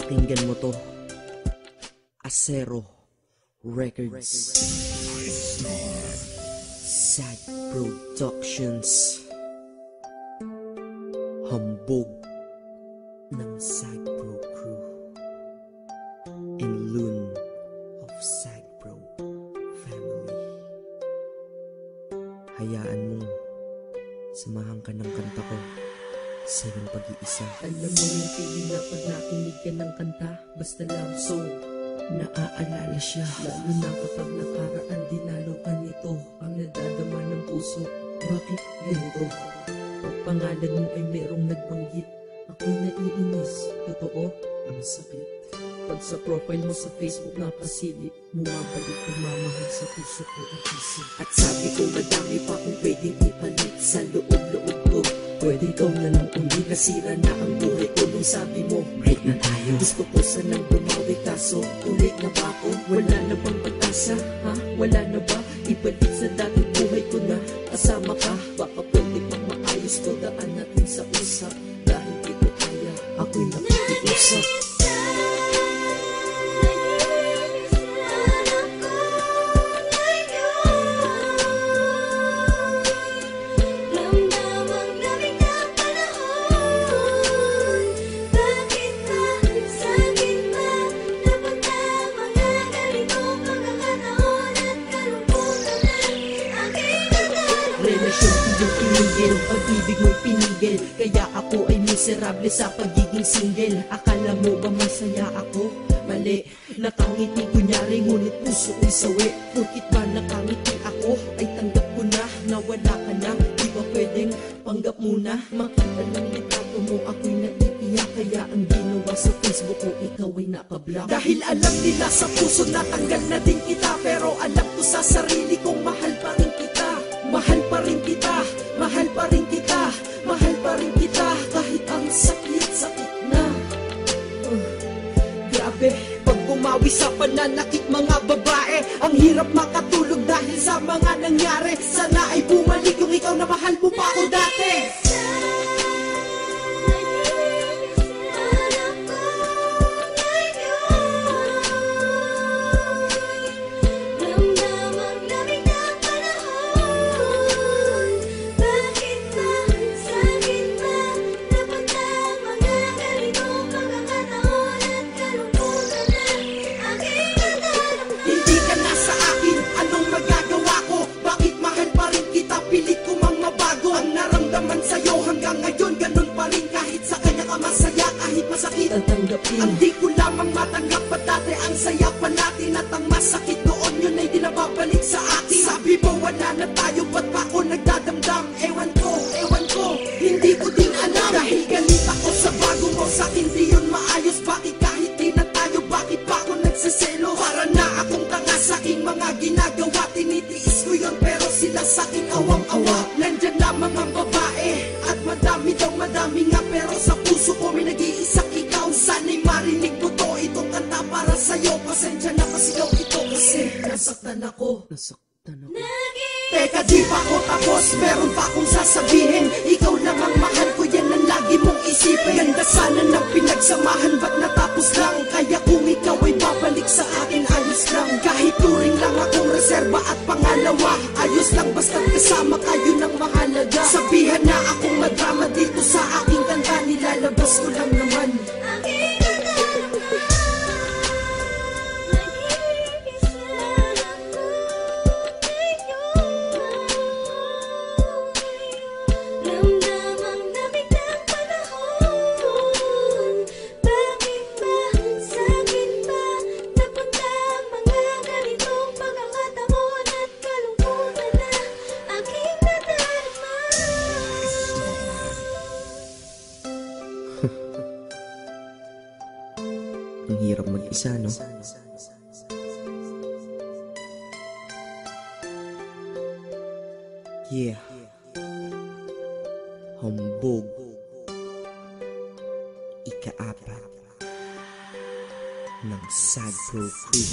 Pakinggan mo to. Acero Records, Sad Productions, hambog ng Sad Pro Crew, and Loon of Sad Pro Family. Hayaan mong samahan ka ng kanta ko sa iyong pag-iisa. Alam mo yung feeling na pag nakinig ka ng kanta, basta love song, naaalala siya. Lalo na kapag nakaraan, dinalo ka nito, ang nadadama ng puso. Bakit ganito? Pag pangalan mo ay merong nagbanggit, ako'y naiinis. Totoo, ang sakit. Pag sa profile mo sa Facebook napasilip, bumabalik ang mamahal sa puso ko at isip. At sabi ko madami pa kung pwedeng ipalit sa loob-loob ko. Pwede ikaw na lang uli, nasira na ang buhay ko. Nung sabi mo, break na tayo, gusto ko sanang bumawi, kaso ulit na ba ako? Wala na bang pag-asa? Ha? Wala na ba? Ibalik sa dating buhay ko na kasama ka. Baka pwede pang maayos ko, daan natin sa usap. Dahil di ko kaya, ako'y nakikiusap. Ang pag-ibig mo'y pinigil, kaya ako ay miserable sa pagiging single. Akala mo ba masaya ako? Mali, nakangiti kunyari ngunit puso ko'y sawi. Porkit ba nakangiti ako ay tanggap ko na nawala ka na. Di ba pwedeng panggap muna? Makita ng litrato mo ako'y naiiyak, kaya ang ginawa sa Facebook ko ikaw ay nakablock. Dahil alam nila sa puso natanggal na din kita, pero alam ko sa sarili kong mahal pa rin kita. Mahal pa rin kita, mahal pa rin kita, mahal pa rin kita, kahit ang sakit-sakit na. Grabe, pag bumawi sa pananakit mga babae, ang hirap makatulog dahil sa mga nangyari. Sana ay bumalik yung ikaw na mahal mo pa ako dati. Ang di ko lamang matanggap pa dati, ang saya pa natin at ang masakit noon yun ay di na babalik sa akin. Sabi mo wala na tayo, ba't pa ako nagdadamdam? Ewan ko, hindi ko din alam. Dahil galit ako sa bago mo, sa'kin di yun maayos. Bakit kahit di na tayo, bakit pa ako nagsaselo? Para na akong tanga sa'king mga ginagawa, tinitiis ko yun pero sila sa'kin awang-awa. Nandyan lamang ang babae at madami daw madami nga, pero sa puso ko may nag-iisang ikaw. Sana'y marinig mo to, itong kanta para sa'yo. Pasensya na pasigaw ito kasi nasaktan ako. Teka, di pa ako tapos, meron pa akong sasabihin. Ikaw lang ang mahal ko, yan ang lagi mong isipin. Ganda sana ng pinagsamahan, ba't natapos lang? Kaya kung ikaw ay babalik sa akin, ayos lang. Kahit turing lang akong reserba at pangalawa, ayos lang basta't kasama kayo ng mahalaga. Sabihan na akong madrama dito sa aking kanta, nilalabas ko lang naman. Ang hirap mag-isa, no? Yeah. Hambog. Ika-apat ng Sad Pro Crew.